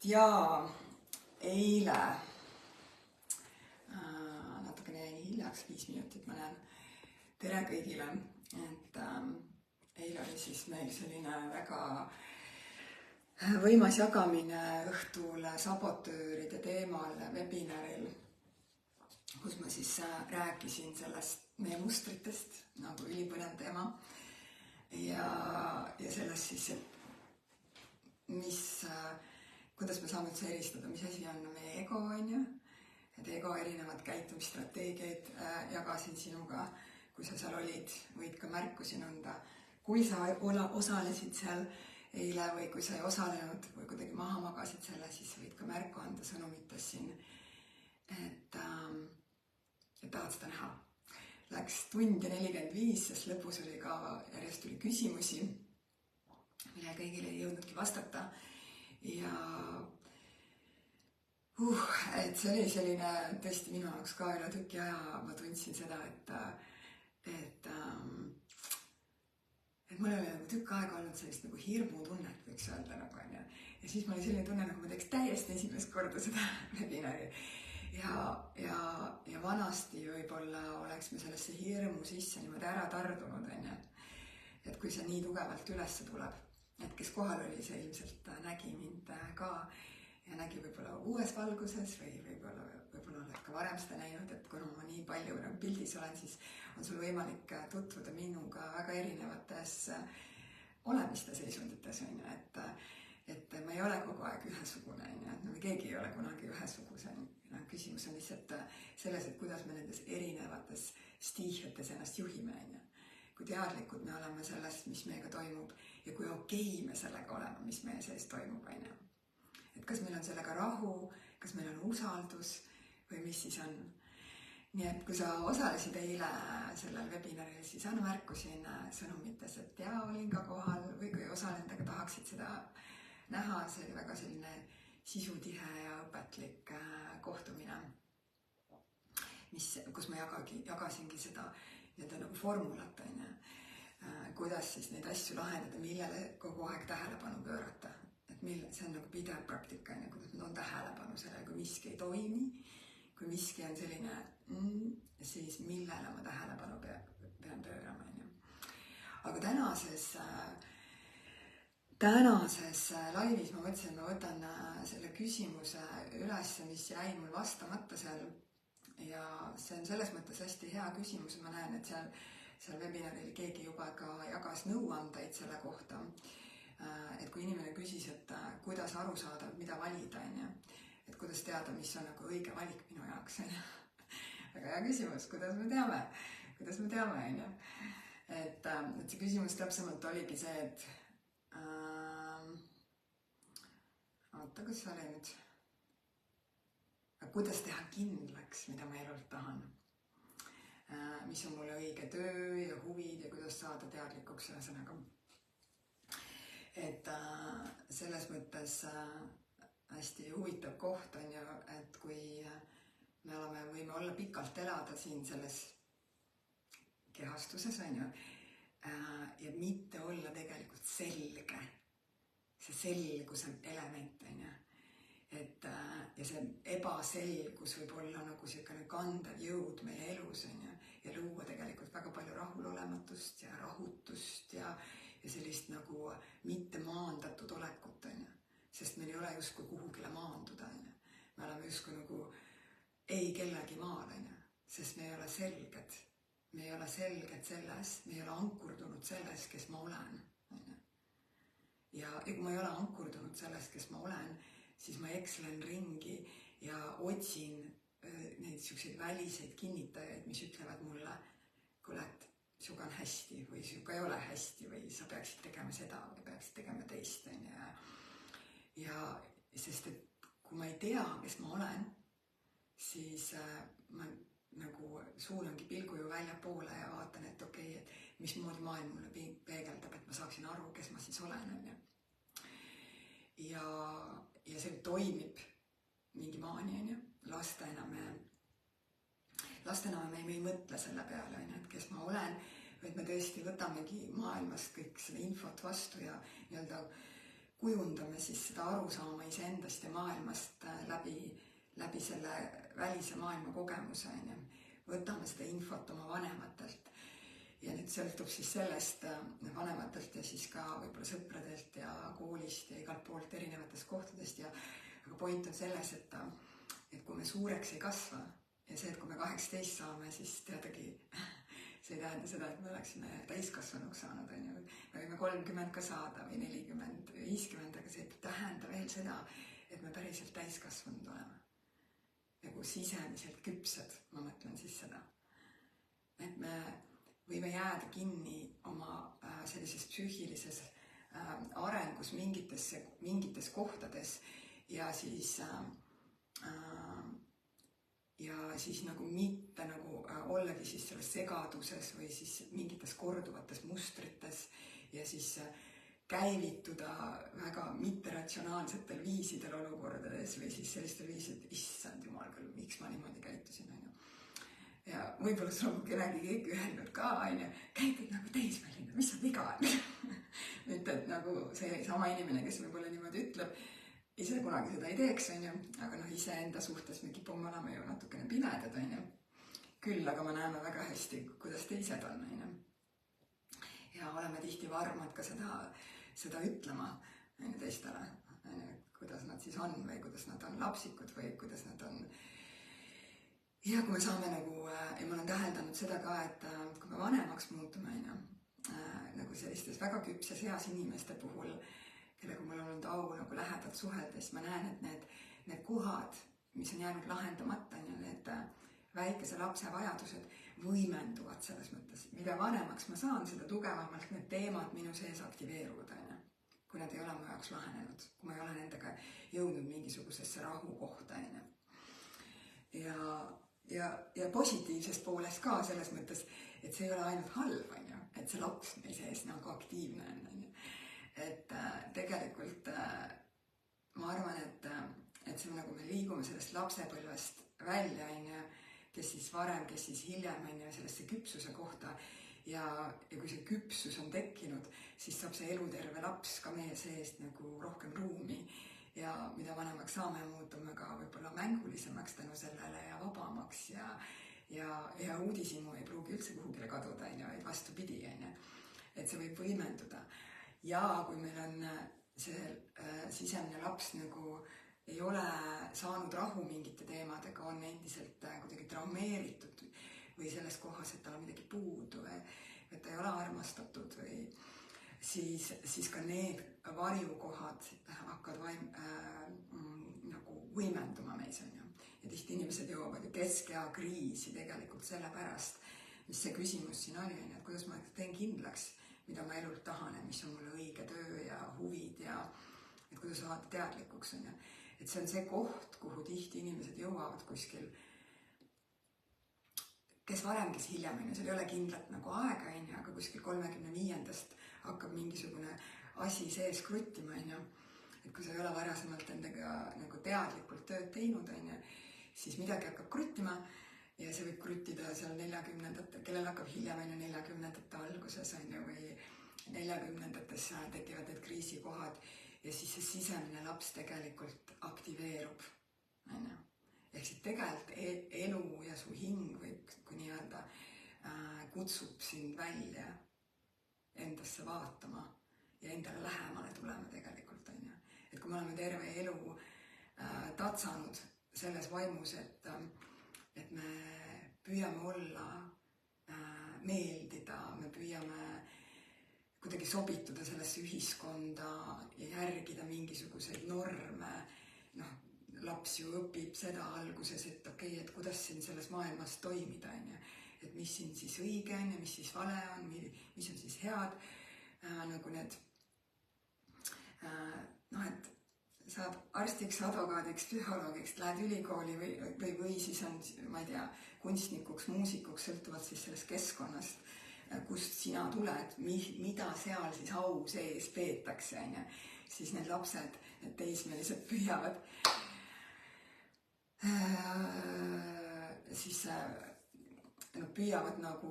Ja eile, natukene jäi hiljaks, 5 minutit ma näen. Tere kõigile, et eile oli siis meil selline väga võimas jagamine õhtul sabotööride teemal webinaril, kus ma siis rääkisin sellest meie mustritest, nagu ülipõnev teema ja sellest siis, et kuidas me saame üldse eristada, mis asi on meie ego, et ego erinevad käitumisstrateegiaid jagasin sinuga, kui sa seal olid, võid ka märkusi nõnda. Kui sa osalesid seal eile või kui sa ei osalenud või kuidagi maha magasid selle, siis võid ka märku anda sõnumites siin, et tahad seda näha. Läks 1 tund ja 45, sest lõpus oli ka järjest tuli küsimusi, mille kõigile ei jõudnudki vastata. Ja et see oli selline tõesti minu jaoks ka üle tüki aja, ma tundsin seda, et mul oli nagu tükk aega olnud sellist nagu hirmutunnet, võiks öelda nagu on. Ja siis mul oli selline tunne, nagu ma teeks täiesti esimest korda seda webinari. Ja vanasti võib-olla oleks me sellesse hirmu sisse niimoodi ära tardunud, et kui see nii tugevalt üles tuleb. Et kes kohal oli, see ilmselt nägi mind ka ja nägi võib-olla uues valguses või võib-olla oled ka varem seda näinud, et kuna ma nii palju pildis olen, siis on sul võimalik tutvuda minuga väga erinevates olemiste seisundites, et ma ei ole kogu aeg ühesugune, et me keegi ei ole kunagi ühesuguse. Küsimus on lihtsalt selles, et kuidas me nendes erinevates stiihiates ennast juhime, kui teadlikud me oleme sellest, mis meiega toimub ja kui okei me sellega oleme, mis meie sees toimub. Et kas meil on sellega rahu, kas meil on usaldus või mis siis on. Nii et kui sa osalesid eile sellel webinaril, siis anna märku siin sõnumites, et ja olin ka kohal või kui osalenud, aga tahaksid seda näha, see oli väga selline sisutihe ja õpetlik kohtumine, kus ma jagasingi seda nagu formulat, kuidas siis neid asju lahendada, millele kogu aeg tähelepanu pöörata. Et see on nagu pidev praktika, kuidas ma toon tähelepanu sellele, kui miski ei toimi, kui miski on selline, siis millele ma tähelepanu pean pöörama. Aga tänases laivis ma mõtlesin, et ma võtan selle küsimuse üles, mis jäi mul vastamata seal. Ja see on selles mõttes hästi hea küsimus. Ma näen, et seal webinaril keegi juba ka jagas nõuandeid selle kohta. Et kui inimene küsis, et kuidas aru saada, mida valida, et kuidas teada, mis on nagu õige valik minu jaoks. Väga hea küsimus, kuidas me teame. Et see küsimus täpsemalt oligi see, et oota, kas see oli nüüd? Kuidas teha kindlaks, mida ma elult tahan? Mis on mulle õige töö ja huvid ja kuidas saada teadlikuks ühesõnaga. Et selles mõttes hästi huvitav koht on ju, et kui me võime olla pikalt elada siin selles kehastuses on ju, ja mitte olla tegelikult selge. See selguse element on ju. Ja see ebaselgus võib olla nagu selline kandev jõud meie elus on ju, ja luua tegelikult väga palju rahulolematust ja rahutust ja sellist nagu mitte maandatud olekut on ju, sest meil ei ole justkui kuhugile maanduda on ju. Me oleme justkui nagu ei kellegi maal on ju, sest me ei ole selged. Me ei ole selged selles, me ei ole ankurdunud selles, kes ma olen. Ja kui ma ei ole ankurdunud selles, kes ma olen, siis ma ekslen ringi ja otsin neid selliseid väliseid kinnitajaid, mis ütlevad mulle, kuule, et sinuga on hästi või sinuga ei ole hästi või sa peaksid tegema seda või peaksid tegema teist. Ja sest, et kui ma ei tea, kes ma olen, siis ma nagu suunangi pilgu ju välja poole ja vaatan, et okei, et mismoodi maailm mulle peegeldab, et ma saaksin aru, kes ma siis olen. Ja see toimib mingi maani, lastena me ei mõtle selle peale, et kes ma olen, vaid me tõesti võtamegi maailmast kõik seda infot vastu ja nii-öelda kujundame siis seda arusaama iseendast ja maailmast läbi selle välise maailma kogemuse, võtame seda infot oma vanematelt ja nüüd sõltub siis sellest vanematelt ja siis ka võib-olla sõpradelt ja koolist ja igalt poolt erinevatest kohtadest aga point on selles, et kui me suureks ei kasva ja see, et kui me 18 saame, siis teadagi see ei tähenda seda, et me oleksime täiskasvanuks saanud, me võime 30 ka saada või 40 või 50, aga see ei tähenda veel seda, et me päriselt täiskasvanud oleme. Nagu sisemiselt küpsed, ma mõtlen siis seda. Et me võime jääda kinni oma sellises psüühilises arengus mingites kohtades ja siis nagu mitte nagu ollagi siis selles segaduses või siis mingites korduvates mustrites ja siis käivituda väga mitteratsionaalsetel viisidel olukordades või siis sellistel viisidel, issand jumal küll, miks ma niimoodi käitusin, ja võib-olla sul on keegi öelnud ka, käitud nagu teismeline, mis on viga, mitte et nagu see sama inimene, kes võib-olla niimoodi ütleb, ise kunagi seda ei teeks, aga iseenda suhtes me kipume olema ju natukene pimedad, küll, aga me näeme väga hästi, kuidas teised on, ja oleme tihti varmad ka seda ütlema teistele, kuidas nad siis on või kuidas nad on lapsikud või kuidas nad on. Ja kui me saame ja ma olen täheldanud seda ka, et kui me vanemaks muutume, nagu sellistes väga küpses heas inimeste puhul, kellega mul on olnud au nagu lähedalt suheldes, ma näen, et need kohad, mis on jäänud lahendamata, need väikese lapse vajadused võimenduvad selles mõttes. Mida vanemaks ma saan, seda tugevamalt need teemad minu sees aktiveeruvad, kui nad ei ole mu jaoks lahenenud, kui ma ei ole nendega jõudnud mingisugusesse rahu kohta. Ja positiivsest poolest ka selles mõttes, et see ei ole ainult halb, et see laps meil sees nagu aktiivne on. Et tegelikult ma arvan, et see on nagu me liigume sellest lapsepõlvest välja, kes siis varem, kes siis hiljem sellesse küpsuse kohta ja kui see küpsus on tekkinud, siis saab see eluterve laps ka meie seest nagu rohkem ruumi ja mida vanemaks saame, muutume ka võib-olla mängulisemaks tänu sellele ja vabamaks ja uudishimu ei pruugi üldse kuhugile kaduda, vaid vastupidi, et see võib võimenduda. Ja kui meil on see sisemine laps nagu ei ole saanud rahu mingite teemadega, on endiselt kuidagi traumeeritud või selles kohas, et tal on midagi puudu või et ta ei ole armastatud või siis ka need varjukohad hakkavad nagu võimenduma meis. Ja tihti inimesed jõuavad ju keskea kriisi tegelikult sellepärast, mis see küsimus siin oli, et kuidas ma teen kindlaks, mida ma elult tahan ja mis on mulle õige töö ja huvid ja et kuidas saada teadlikuks. Et see on see koht, kuhu tihti inimesed jõuavad kuskil, kes varem, kes hiljem, seal ei ole kindlat nagu aega, aga kuskil 35-ndast hakkab mingisugune asi sees kruttima, et kui sa ei ole varasemalt endaga nagu teadlikult tööd teinud, siis midagi hakkab kruttima ja see võib kruttida seal 40-ndate, kellel hakkab hiljem 40-ndate alguses või 40-ndates tekivad need kriisikohad ja siis see sisemine laps tegelikult aktiveerub. Ehk siis tegelikult elu ja su hing võib, kui nii-öelda kutsub sind välja endasse vaatama ja endale lähemale tulema tegelikult. Et kui me oleme terve elu tatsanud selles vaimus, et me püüame olla, meeldida, me püüame kuidagi sobituda sellesse ühiskonda ja järgida mingisuguseid norme. Laps ju õpib seda alguses, et okei, et kuidas siin selles maailmas toimida, et mis siin siis õige on ja mis siis vale on, mis on siis head, nagu need, et saad arstiks, advokaadiks, psühholoogiks, lähed ülikooli või siis on, ma ei tea, kunstnikuks, muusikuks, sõltuvalt siis sellest keskkonnast, kust sina tuled, mida seal siis au sees peetakse, siis need lapsed, need teismelised püüavad siis nad püüavad nagu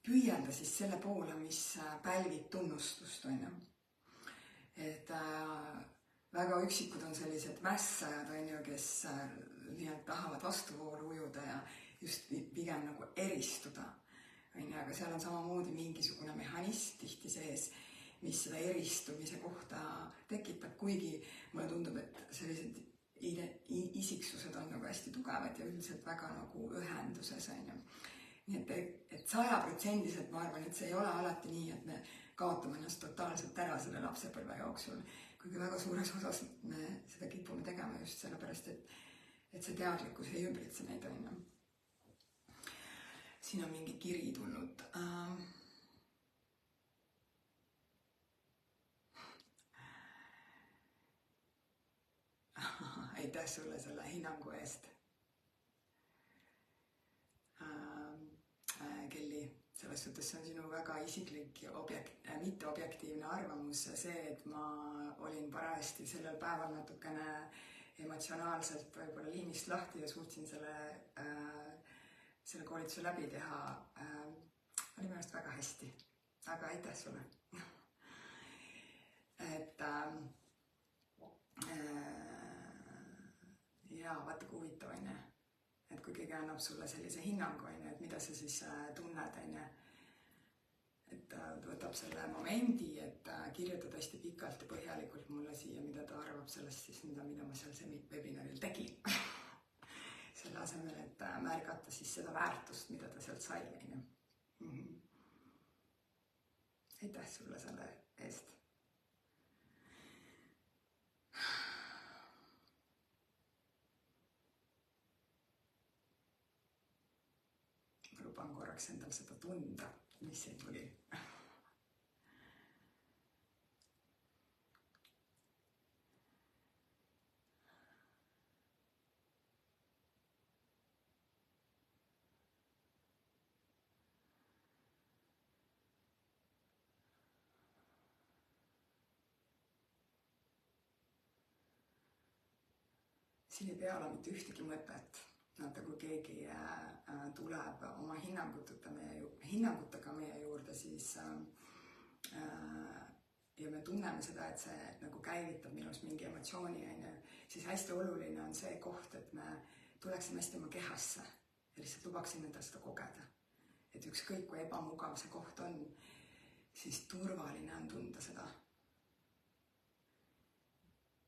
püüelda siis selle poole, mis pälvib tunnustust, et väga üksikud on sellised mässajad, on ju, kes nii-öelda tahavad vastuvoolu ujuda ja just pigem nagu eristuda, on ju, aga seal on samamoodi mingisugune mehhanism tihti sees, mis seda eristumise kohta tekitab, kuigi mulle tundub, et sellised isiksused on nagu hästi tugevad ja üldiselt väga nagu ühenduses, on ju. Nii et 100% ma arvan, et see ei ole alati nii, et me kaotame ennast totaalselt ära selle lapsepõlve jooksul, kuigi väga suures osas me seda kipume tegema just sellepärast, et see teadlikkus ei ümbritse meid, on ju. Siin on mingi kiri tulnud. Aitäh sulle selle hinnangu eest. Kelly, selles suhtes see on sinu väga isiklik ja mitteobjektiivne arvamus. See, et ma olin parajasti sellel päeval natukene emotsionaalselt võib-olla liinist lahti ja suutsin selle koolituse läbi teha, oli minu arust väga hästi. Aga aitäh sulle. Et jaa, vaata kui huvitav, on ju. Et kui keegi annab sulle sellise hinnangu, on ju, et mida sa siis tunned, on ju. Et võtab selle momendi, et kirjutab hästi pikalt ja põhjalikult mulle siia, mida ta arvab sellest siis, mida ma seal webinaril tegin. Selle asemel, et märgata siis seda väärtust, mida ta sealt sai, on ju. Aitäh sulle selle eest. Ma luban korraks endal seda tunda, mis siin tuli. Siin ei pea olla mitte ühtegi mõtet. Näete, kui keegi tuleb oma hinnangutega meie juurde, siis ja me tunneme seda, et see nagu käivitab minus mingi emotsiooni, siis hästi oluline on see koht, et me tuleksime hästi oma kehasse ja lihtsalt lubaksime endal seda kogeda. Et ükskõik kui ebamugav see koht on, siis turvaline on tunda seda.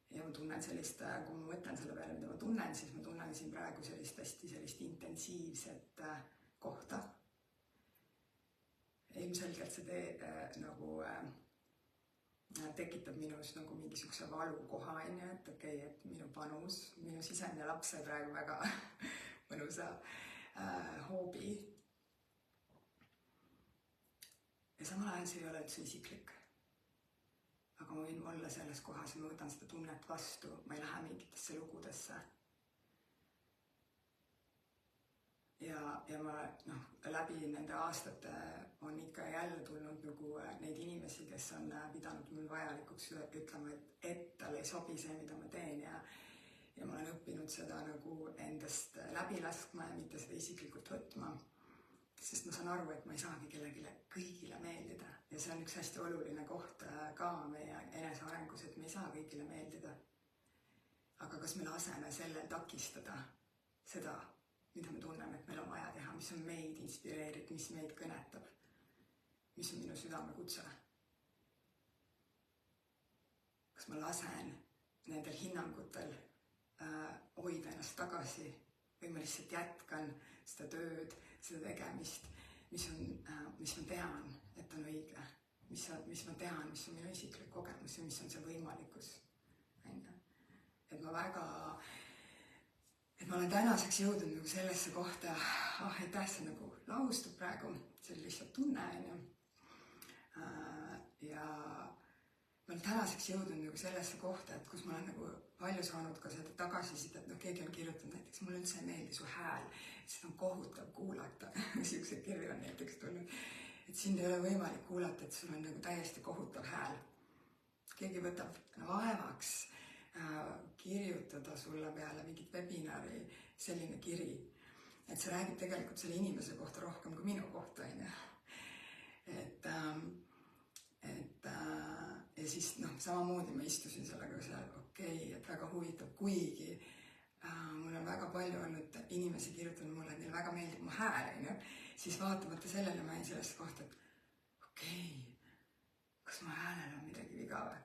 Ja ma tunnen sellist, kui ma mõtlen selle peale, mida ma tunnen, siis ma tunnen siin praegu sellist intensiivset kohta. Ilmselgelt see nagu tekitab minus nagu mingisuguse valukoha, et okei, et minu panus, minu sisemine laps sai praegu väga mõnusa hoobi. Ja samal ajal see ei ole üldse isiklik. Aga ma võin olla selles kohas ja ma võtan seda tunnet vastu, ma ei lähe mingitesse lugudesse. Ja ma läbi nende aastate on ikka jälle tulnud nagu neid inimesi, kes on pidanud mul vajalikuks ütlema, et talle ei sobi see, mida ma teen ja ma olen õppinud seda nagu endast läbi laskma ja mitte seda isiklikult võtma. Sest ma saan aru, et ma ei saagi kellegile kõigile meeldida ja see on üks hästi oluline koht ka meie enesearengus, et me ei saa kõigile meeldida. Aga kas me laseme sellel takistada seda, mida me tunneme, et meil on vaja teha, mis on meid inspireerib, mis meid kõnetab, mis on minu südamekutse? Kas ma lasen nendel hinnangutel hoida ennast tagasi või ma lihtsalt jätkan seda tööd, seda tegemist, mis ma tean, et on õige, mis ma tean, mis on minu isiklik kogemus ja mis on see võimalikkus. Et ma olen tänaseks jõudnud nagu sellesse kohta, aitäh, see nagu lahustub praegu, see oli lihtsalt tunne, ja ma olen tänaseks jõudnud nagu sellesse kohta, et kus ma olen nagu palju saanud ka seda tagasisidet, keegi on kirjutanud näiteks, mulle üldse ei meeldi su hääl, seda on kohutav kuulata, siukse kirju on näiteks tulnud, et sind ei ole võimalik kuulata, et sul on nagu täiesti kohutav hääl. Keegi võtab vaevaks kirjutada sulle peale mingit webinari selline kiri, et see räägib tegelikult selle inimese kohta rohkem kui minu kohta, ja siis samamoodi ma istusin sellega seal, et väga huvitav, kuigi mul on väga palju olnud inimesi kirjutanud mulle, et neile väga meeldib mu hääl, siis vaatamata sellele ma jäin sellesse kohta, et kas mu häälel on midagi viga või?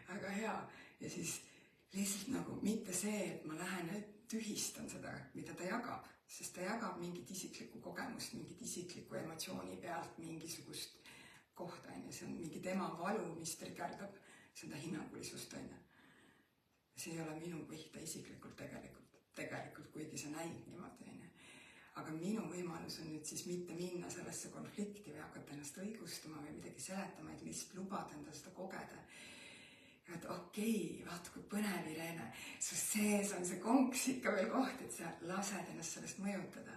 Väga hea. Ja siis lihtsalt nagu mitte see, et ma lähen ja tühistan seda, mida ta jagab, sest ta jagab mingit isiklikku kogemust, mingit isiklikku emotsiooni pealt mingisugust kohta, see on mingi tema valu, mis trigerdab seda hinnangulisust, see ei ole minu pihta isiklikult tegelikult, kuigi see näib niimoodi, aga minu võimalus on nüüd siis mitte minna sellesse konflikti või hakata ennast õigustama või midagi seletama, et lihtsalt lubada enda seda kogeda. Ja et vaata kui põnev, Irene, su sees on see konks ikka veel koht, et sa lased ennast sellest mõjutada.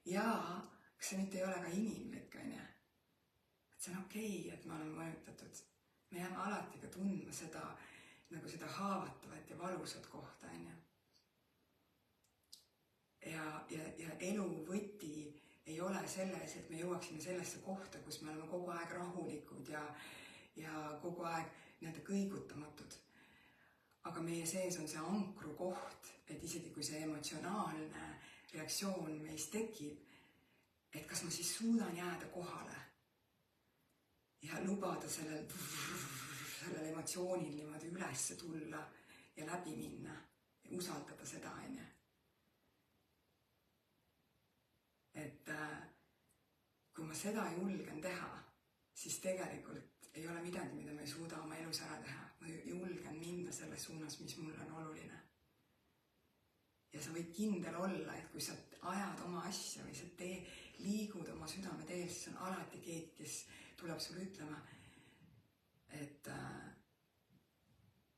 Ja kas see mitte ei ole ka inimlik, et see on et ma olen mõjutatud. Me jääme alati ka tundma seda, nagu seda haavatavat ja valusat kohta, ja elu võti ei ole selles, et me jõuaksime sellesse kohta, kus me oleme kogu aeg rahulikud ja kogu aeg kõigutamatud. Aga meie sees on see ankru koht, et isegi kui see emotsionaalne reaktsioon meis tekib, et kas ma siis suudan jääda kohale ja lubada sellel emotsioonil niimoodi üles tulla ja läbi minna ja usaldada seda, et kui ma seda julgen teha, siis tegelikult ei ole midagi, mida ma ei suuda oma elus ära teha. Ma julgen minna selles suunas, mis mul on oluline. Ja sa võid kindel olla, et kui sa ajad oma asja või sa liigud oma südame teel, siis on alati keegi, kes tuleb sulle ütlema, et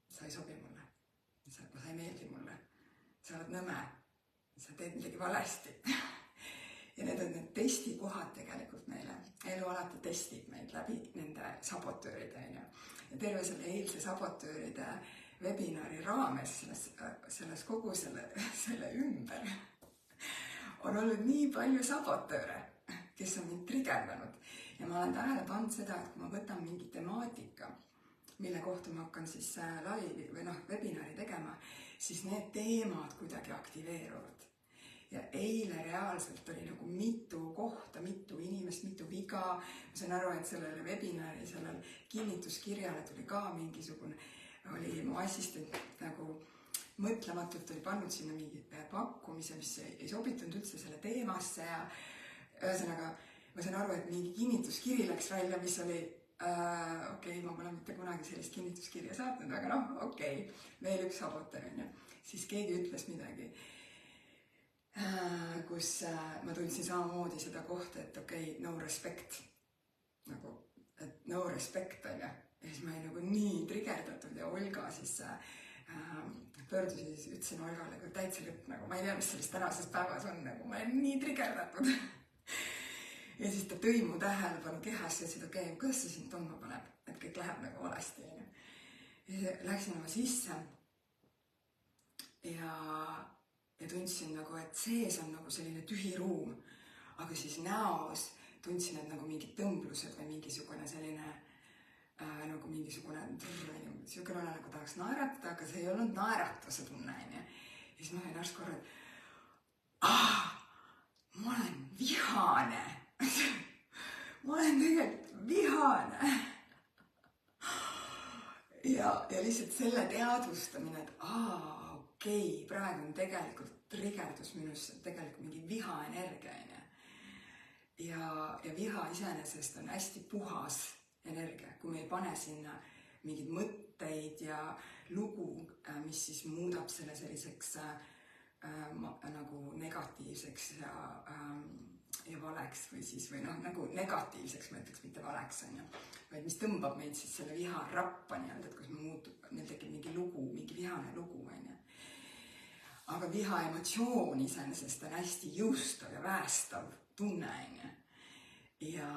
sa ei sobi mulle, sa ei meeldi mulle, sa oled nõme, sa teed midagi valesti. Ja need on need testikohad tegelikult meile. Elu alati testib meid läbi nende sabotööride. Ja terve selle eilse sabotööride webinari raames, selles kogu selle ümber on olnud nii palju sabotööre, kes on mind trigerdanud. Ja ma olen tähele pannud seda, et kui ma võtan mingi temaatika, mille kohta ma hakkan siis live või webinari tegema, siis need teemad kuidagi aktiveeruvad. Ja eile reaalselt oli nagu mitu kohta, mitu inimest, mitu viga. Ma sain aru, et sellele webinari, sellel kinnituskirjale tuli ka mingisugune, oli mu assistent nagu mõtlematult oli pannud sinna mingi pakkumise, mis ei sobitunud üldse selle teemasse ja ühesõnaga ma sain aru, et mingi kinnituskiri läks välja, mis oli ma pole mitte kunagi sellist kinnituskirja saatnud, aga veel üks sabotöör, siis keegi ütles midagi, kus ma tundsin samamoodi seda kohta, et no respect, nagu, et no respect, ja siis ma olin nagu nii trigerdatud ja Olga siis pöördusin siis, ütlesin Olgale, kui täitsa lõpp, nagu ma ei tea, mis selles tänases päevas on, nagu ma olen nii trigerdatud. Ja siis ta tõi mu tähelepanu kehasse ja ütles, et kuidas see sind tundma paneb, et kõik läheb nagu valesti. Ja siis läksin oma sisse ja tundsin nagu, et sees on nagu selline tühi ruum, aga siis näos tundsin, et nagu mingid tõmblused või mingisugune selline nagu mingisugune siukene nagu tahaks naeratada, aga see ei olnud naeratuse tunne. Ja siis ma olin ärsk korra, et ma olen vihane. Ma olen tegelikult vihane. Ja lihtsalt selle teadvustamine, et praegu on tegelikult trigerdus minus tegelikult mingi vihaenergia. Ja viha iseenesest on hästi puhas energia, kui me ei pane sinna mingid mõtteid ja lugu, mis siis muudab selle selliseks nagu negatiivseks ja valeks või nagu negatiivseks, ma ütleks, mitte valeks, vaid mis tõmbab meid siis selle viha rappa, et kus meil tekib mingi lugu, mingi vihane lugu. Aga viha emotsioon iseenesest on hästi jõustav ja väestav tunne. Ja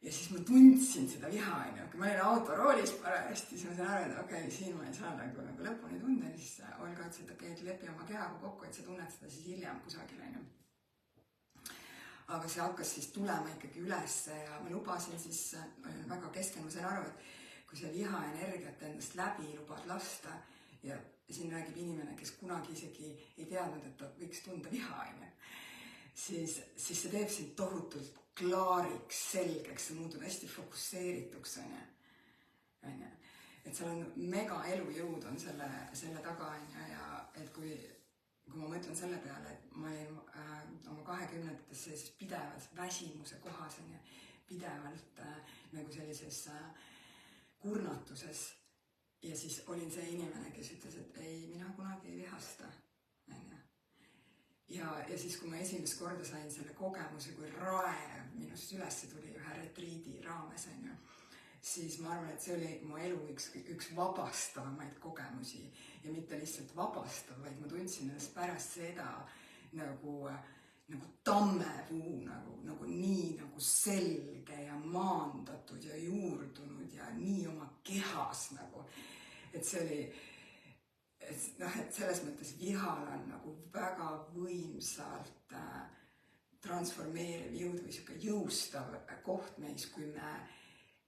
siis ma tundsin seda viha, kui ma olin autoroolis parajasti, siis ma sain aru, et siin ma ei saa nagu lõpuni tunda, siis Olga ütles, et lepi oma kehaga kokku, et sa tunned seda siis hiljem kusagil. aga see hakkas siis tulema ikkagi ülesse ja ma lubasin siis, väga kesken, ma sain aru, et kui sa vihaenergiat endast läbi lubad lasta ja siin räägib inimene, kes kunagi isegi ei teadnud, et ta võiks tunda viha, siis see teeb sind tohutult klaariks, selgeks, sa muutud hästi fokusseerituks, et seal on mega elujõud on selle taga, ja et kui ma mõtlen selle peale, et ma olin oma 20-ndates sellises pidevas väsimuse kohas, pidevalt nagu sellises kurnatuses, ja siis olin see inimene, kes ütles, et ei, mina kunagi ei vihasta. Ja siis, kui ma esimest korda sain selle kogemuse, kui raev minust ülesse tuli ühe retriidi raames, siis ma arvan, et see oli mu elu üks vabastavamaid kogemusi ja mitte lihtsalt vabastav, vaid ma tundsin ennast pärast seda nagu tammepuu, nagu nii nagu selge ja maandatud ja juurdunud ja nii oma kehas nagu, et see oli, et selles mõttes vihal on nagu väga võimsalt transformeeriv jõud või siuke jõustav koht meis, kui me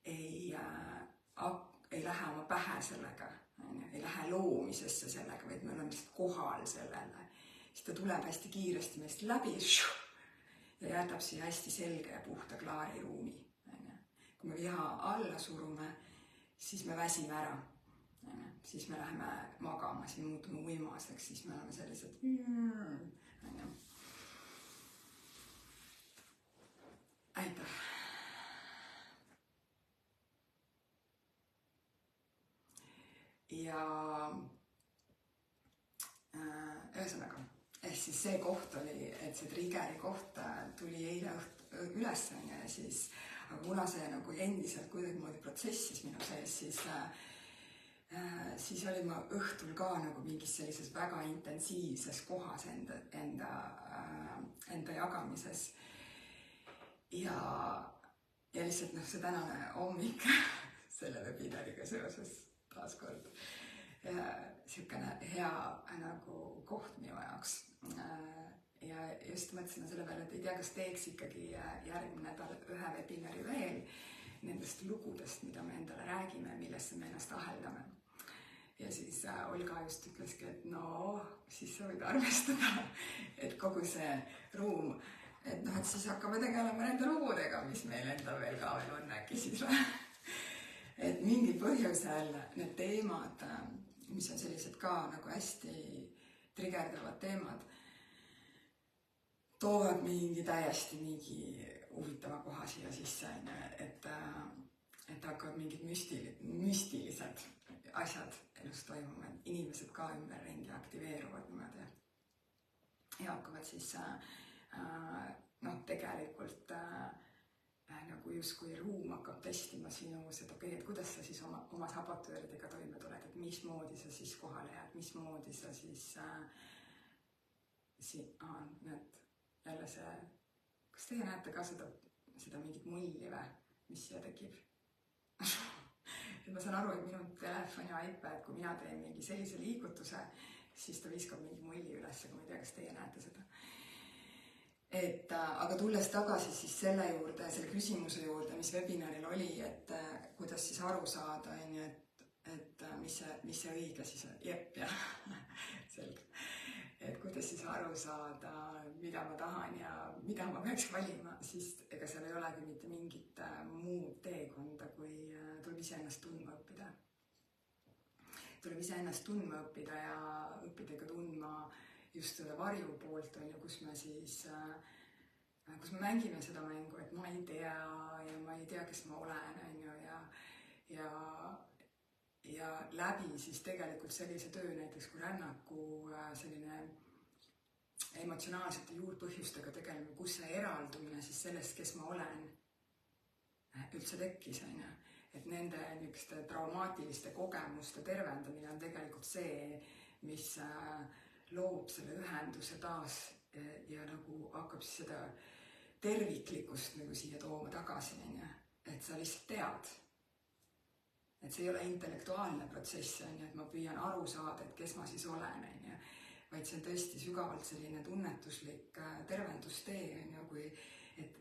ei lähe oma pähe sellega, ei lähe loomisesse sellega, vaid me oleme lihtsalt kohal sellele, siis ta tuleb hästi kiiresti meist läbi ja jätab siia hästi selge ja puhta klaari ruumi. Kui me viha alla surume, siis me väsime ära. Siis me läheme magama, siis me muutume uimaseks, siis me oleme sellised aitäh. Ja ühesõnaga, siis see koht oli, et see triggeri koht tuli eile üles, ja siis, aga kuna see nagu endiselt kuidagimoodi protsessis minu sees, siis olin ma õhtul ka nagu mingis sellises väga intensiivses kohas enda jagamises. Ja lihtsalt see tänane hommik selle webinariga seoses taaskord siukene hea nagu koht minu jaoks. Ja just mõtlesin selle peale, et ei tea, kas teeks ikkagi järgmine nädal ühe webinari veel nendest lugudest, mida me endale räägime, millesse me ennast aheldame. Ja siis Olga just ütleski, et siis sa võid arvestada, et kogu see ruum, et siis hakkame tegelema nende lugudega, mis meil endal veel ka veel on äkki siis. Et mingi põhjusel need teemad, mis on sellised ka nagu hästi triggerdavad teemad, toovad mingi täiesti mingi huvitava koha siia sisse, et hakkavad mingid müstilised asjad elus toimuma, et inimesed ka ümberringi aktiveeruvad niimoodi ja hakkavad siis tegelikult nagu justkui ruum hakkab testima sinu seda, et kuidas sa siis oma sabotööridega toime tuled, et mismoodi sa siis kohale jääd, mismoodi sa siis jälle see, kas teie näete ka seda mingit mulli või, mis siia tekib? Et ma saan aru, et minu telefon ja iPad, kui mina teen mingi sellise liigutuse, siis ta viskab mingi mulli üles, aga ma ei tea, kas teie näete seda. Aga tulles tagasi siis selle juurde, selle küsimuse juurde, mis webinaril oli, et kuidas siis aru saada, et mis see õige siis on, selge. Et kuidas siis aru saada, mida ma tahan ja mida ma peaks valima, siis ega seal ei olegi mitte mingit muud teekonda, kui tuleb iseennast tundma õppida. Tuleb iseennast tundma õppida ja õppida ka tundma just selle varju poolt, kus me mängime seda mängu, et ma ei tea ja ma ei tea, kes ma olen, ja läbi siis tegelikult sellise töö, näiteks kui rännaku selline emotsionaalsete juurpõhjustega tegeleme, kus see eraldumine siis sellest, kes ma olen, üldse tekkis, et nende niisuguste traumaatiliste kogemuste tervendamine on tegelikult see, mis loob selle ühenduse taas ja nagu hakkab siis seda terviklikkust nagu siia tooma tagasi, et sa lihtsalt tead. Et see ei ole intellektuaalne protsess, et ma püüan aru saada, et kes ma siis olen, vaid see on tõesti sügavalt selline tunnetuslik tervendustee, kui et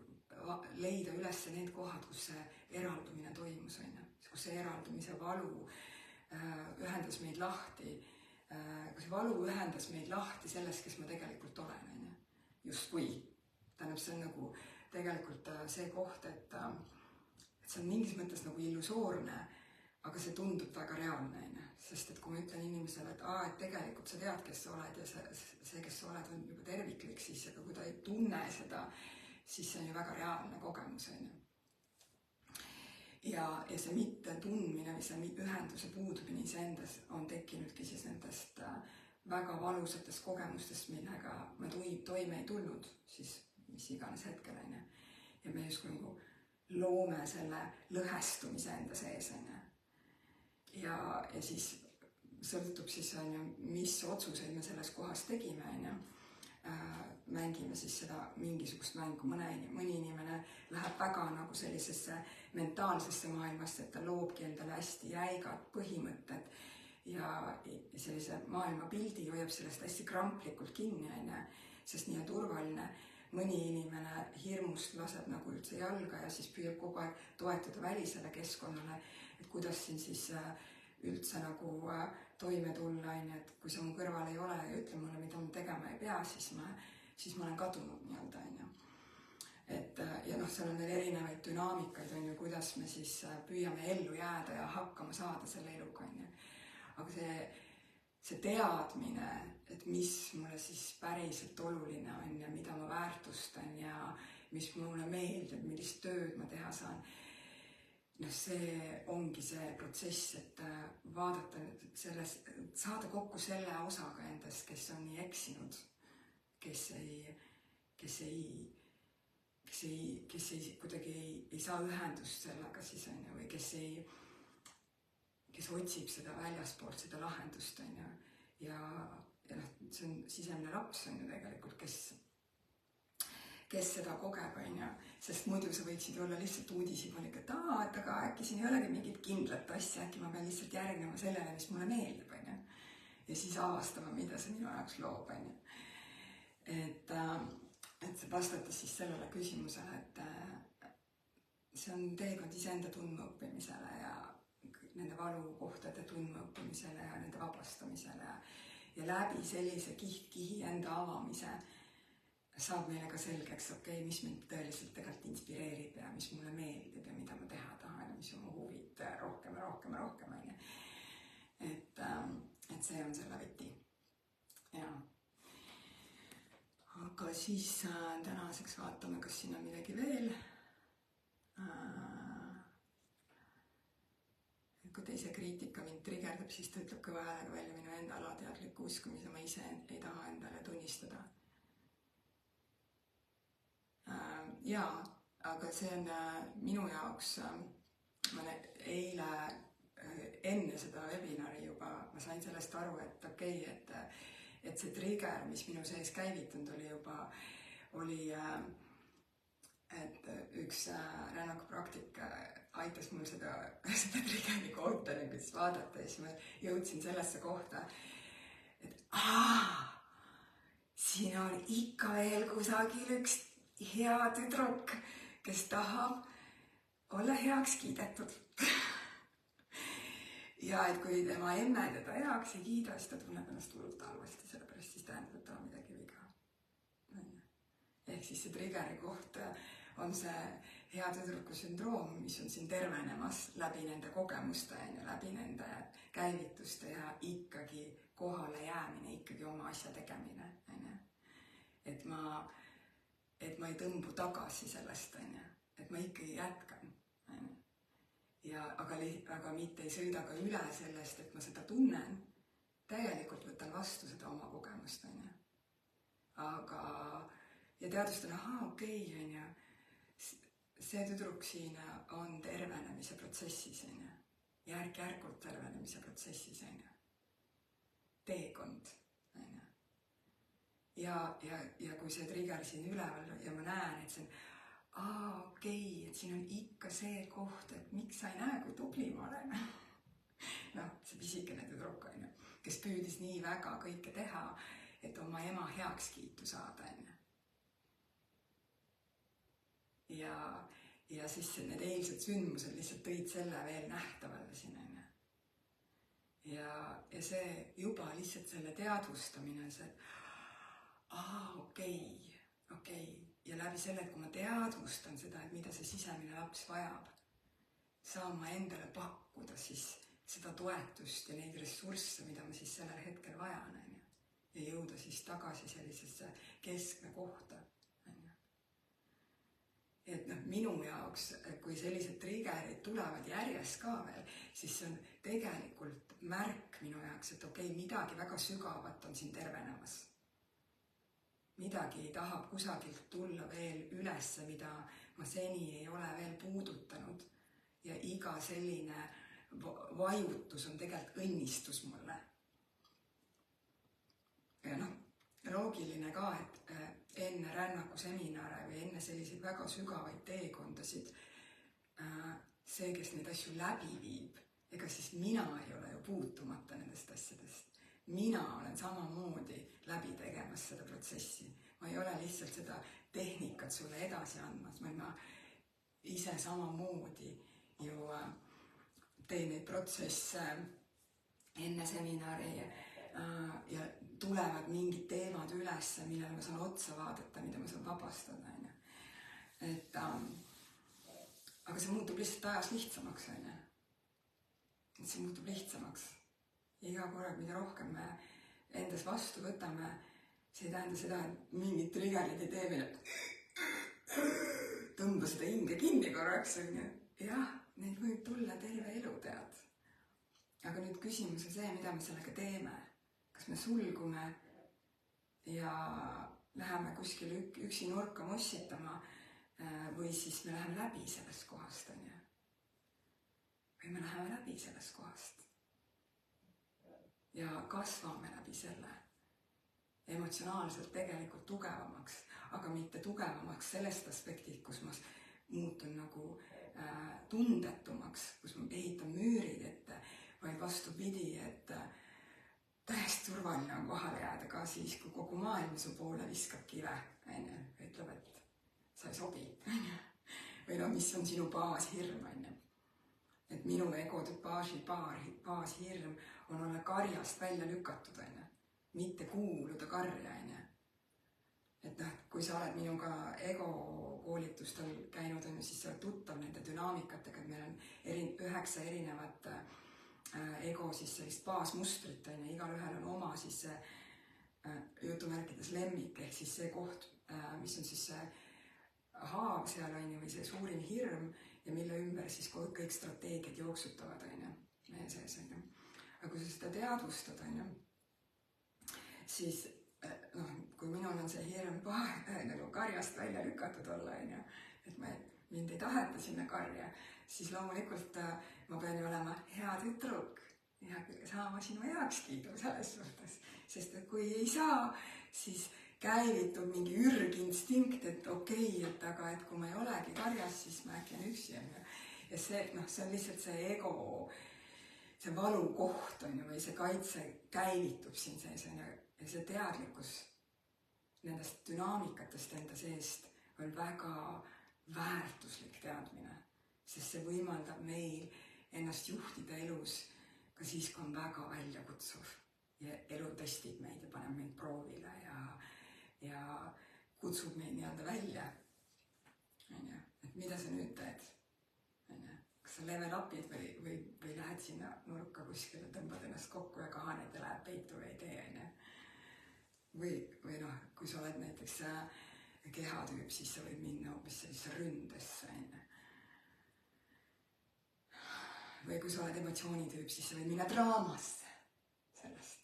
leida üles need kohad, kus see eraldumine toimus, kus see eraldumise valu ühendas meid lahti, kus valu ühendas meid lahti sellest, kes ma tegelikult olen, justkui. Tähendab, see on nagu tegelikult see koht, et see on mingis mõttes nagu illusoorne, aga see tundub väga reaalne, sest et kui ma ütlen inimesele, et tegelikult sa tead, kes sa oled ja see, kes sa oled, on juba terviklik, siis aga kui ta ei tunne seda, siis see on ju väga reaalne kogemus, ja see mitte tundmine või see ühenduse puudumine iseendas on tekkinudki siis nendest väga valusatest kogemustest, millega me toime ei tulnud, siis mis iganes hetkel, ja me just nagu loome selle lõhestumise enda sees, ja siis sõltub siis, mis otsuseid me selles kohas tegime, mängime siis seda mingisugust mängu, mõni inimene läheb väga nagu sellisesse mentaalsesse maailmasse, et ta loobki endale hästi jäigad põhimõtted ja sellise maailmapildi hoiab sellest hästi kramplikult kinni, sest nii on turvaline. Mõni inimene hirmust laseb nagu üldse jalga ja siis püüab kogu aeg toetuda välisele keskkonnale, et kuidas siin siis üldse nagu toime tulla, et kui sa mu kõrval ei ole ja ütle mulle, mida ma tegema ei pea, siis ma olen kadunud nii-öelda, ja seal on veel erinevaid dünaamikaid, kuidas me siis püüame ellu jääda ja hakkama saada selle eluga, aga see teadmine, et mis mulle siis päriselt oluline on ja mida ma väärtustan ja mis mulle meeldib, millist tööd ma teha saan, see ongi see protsess, et vaadata selles, saada kokku selle osaga endast, kes on nii eksinud, kes kuidagi ei saa ühendust sellega siis, või kes otsib seda väljaspoolt, seda lahendust, ja see on sisemine laps, tegelikult, kes seda kogeb, sest muidu sa võiksid olla lihtsalt uudishimulik, et aga äkki siin ei olegi mingit kindlat asja, äkki ma pean lihtsalt järgnema sellele, mis mulle meeldib, ja siis avastama, mida see minu jaoks loob, et vastates siis sellele küsimusele, et see on teekond iseenda tundmaõppimisele ja nende valukohtade tundmaõppimisele ja nende vabastamisele ja läbi sellise kihi enda avamise saab meile ka selgeks, mis mind tõeliselt tegelikult inspireerib ja mis mulle meeldib ja mida ma teha tahan ja mis on mu huvid rohkem ja rohkem ja rohkem, et see on selle võti. Aga siis tänaseks vaatame, kas siin on midagi veel. Kui teise kriitika mind trigerdab, siis ta ütleb kõva häälega välja minu enda alateadliku usku, mida ma ise ei taha endale tunnistada. Jaa, aga see on minu jaoks, ma eile enne seda webinari juba, ma sain sellest aru, et okei, et see trigger, mis minu sees käivitunud oli, et üks rännakupraktik aitas mul seda triggeri kohta siis vaadata ja siis ma jõudsin sellesse kohta, et siin on ikka veel kusagil üks hea tüdruk, kes tahab olla heaks kiidetud. Ja et kui tema emme teda heaks ei kiida, siis ta tunneb ennast hullult halvasti, sellepärast siis tähendab, et ta on midagi viga. Ehk siis see triggeri koht on see hea tüdruku sündroom, mis on siin tervenemas läbi nende kogemuste, läbi nende käivituste ja ikkagi kohale jäämine, ikkagi oma asja tegemine. Et ma ei tõmbu tagasi sellest, et ma ikkagi jätkan. Aga mitte ei sõida ka üle sellest, et ma seda tunnen. Täielikult võtan vastu seda oma kogemust. Ja teadustan, okei, see tüdruk siin on tervenemise protsessis, järk-järgult tervenemise protsessis, teekond. Ja kui see trigger siin üleval ja ma näen, et see on okei, et siin on ikka see koht, et miks sa ei näe, kui tubli ma olen. See pisikene tüdruk, kes püüdis nii väga kõike teha, et oma ema heakskiitu saada. ja siis need eilsed sündmused lihtsalt tõid selle veel nähtavale siin, on ju. Ja see juba lihtsalt selle teadvustamine, see, et okei. Ja läbi selle, et kui ma teadvustan seda, et mida see sisemine laps vajab, saan ma endale pakkuda siis seda toetust ja neid ressursse, mida ma siis sellel hetkel vajan, on ju. Ja jõuda siis tagasi sellisesse keskme kohta, on ju. Et minu jaoks, kui sellised triggerid tulevad järjest ka veel, siis see on tegelikult märk minu jaoks, et okei, midagi väga sügavat on siin tervenemas. Midagi tahab kusagilt tulla veel ülesse, mida ma seni ei ole veel puudutanud. Ja iga selline vajutus on tegelikult õnnistus mulle. Ja loogiline ka, et enne rännakuseminare või enne selliseid väga sügavaid teekondasid see, kes neid asju läbi viib, ega siis mina ei ole ju puutumata nendest asjadest. Mina olen samamoodi läbi tegemas seda protsessi. Ma ei ole lihtsalt seda tehnikat sulle edasi andmas, ma ise samamoodi ju teen neid protsesse enne seminari ja tulevad mingid teemad üles, millele ma saan otsa vaadata, mida ma saan vabastada, on ju. Aga see muutub lihtsalt ajas lihtsamaks, on ju. See muutub lihtsamaks. Iga korra, mida rohkem me endas vastu võtame, see ei tähenda seda, et mingid triggerid ei tee meile tõmba seda hinge kinni korraks, on ju. Jah, neid võib tulla terve elu, tead. Aga nüüd küsimus on see, mida me sellega teeme. Kas me sulgume ja läheme kuskil üksi nurka mossitama või siis me läheme läbi sellest kohast, on ju. Või me läheme läbi sellest kohast. Ja kasvame läbi selle emotsionaalselt tegelikult tugevamaks, aga mitte tugevamaks sellest aspektist, kus ma muutun nagu tundetumaks, kus ma ehitan müürid ette, vaid vastupidi, et täiesti turvaline on kohale jääda ka siis, kui kogu maailm su poole viskab kive, ütleb, et sa ei sobi, või mis on sinu baashirm, et minu egotüpaaži baashirm on olla karjast välja lükatud, mitte kuuluda karja, et kui sa oled minuga ego koolitustel käinud, siis sa oled tuttav nende dünaamikatega, et meil on 9 erinevat ego siis sellist baasmustrit, igal ühel on oma siis see jutumärkides lemmik, ehk siis see koht, mis on siis see haav seal, või see suurim hirm ja mille ümber siis kõik strateegiad jooksutavad, meie sees, aga kui sa seda teadvustad, siis kui minul on see hirm nagu karjast välja lükatud olla, et mind ei taheta sinna karja, siis loomulikult ma pean ju olema hea tütruk ja saama sinu heakskiidu selles suhtes, sest et kui ei saa, siis käivitub mingi ürginstinkt, et okei, aga et kui ma ei olegi karjas, siis ma äkki on üksi, ja see on lihtsalt see ego, see valukoht, või see kaitse käivitub siin sees, ja see teadlikkus nendest dünaamikatest enda seest on väga väärtuslik teadmine, sest see võimaldab meil ennast juhtida elus ka siis, kui on väga väljakutsuv ja elu testib meid ja paneb meid proovile ja kutsub meid nii-öelda välja, et mida sa nüüd teed, kas sa level up'id või lähed sinna nurka kuskile, tõmbad ennast kokku ja kahaned ja lähed peitu või ei tee, või kui sa oled näiteks kehatüüp, siis sa võid minna hoopis sellise ründesse, või kui sa oled emotsioonitüüp, siis sa võid minna draamasse sellest,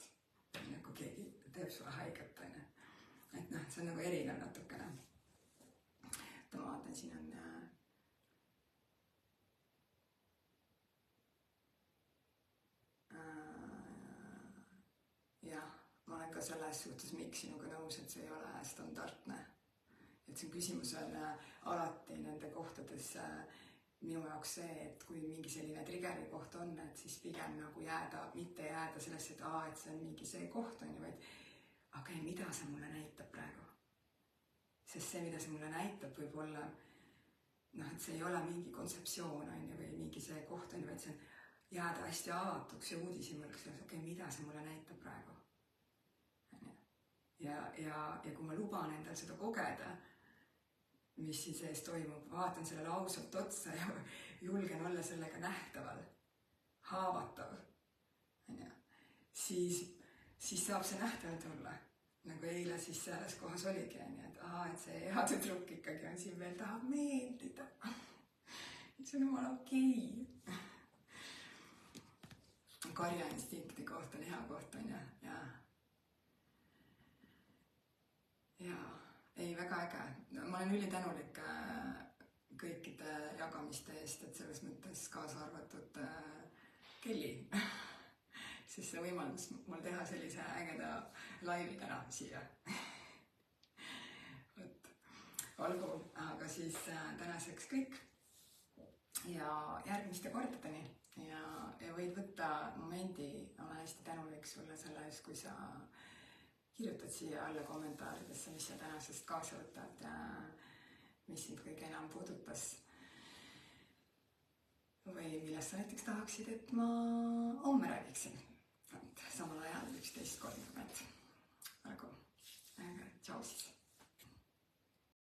kui keegi teeb sulle haiget, et see on nagu erinev natukene. Ma vaatan, siin on jah, ma olen ka selles suhtes miks sinuga nõus, et see ei ole standardne. Et see küsimus on alati nende kohtades minu jaoks see, et kui mingi selline triggeri koht on, et siis pigem nagu mitte jääda sellesse, et see on mingi see koht, vaid mida see mulle näitab praegu? Sest see, mida see mulle näitab, võib olla noh, et see ei ole mingi kontseptsioon, on ju, või mingi see koht, on ju, vaid see on jääda hästi avatuks ja uudishimulikuks, okei, mida see mulle näitab praegu. Ja kui ma luban endal seda kogeda, mis siin sees toimub, vaatan sellele ausalt otsa ja julgen olla sellega nähtaval, haavatav, siis saab see nähtavalt olla. Nagu eile siis selles kohas oligi, et et see hea tüdruk ikkagi on siin veel, tahab meeldida. See on jumala okei. Karjainstinkti koht on hea koht, on ju, ja ei, väga äge. Ma olen ülitänulik kõikide jagamiste eest, et selles mõttes kaasa arvatud Kelly, siis see võimaldas mul teha sellise ägeda laivi täna siia. Olgu, aga siis tänaseks kõik ja järgmiste kordadeni ja võid võtta momendi, olen hästi tänulik sulle selle eest, kui sa kirjutad siia alla kommentaaridesse, mis sa tänasest kaasa võtad ja mis sind kõige enam puudutas või millest sa näiteks tahaksid, et ma homme räägiksin samal ajal.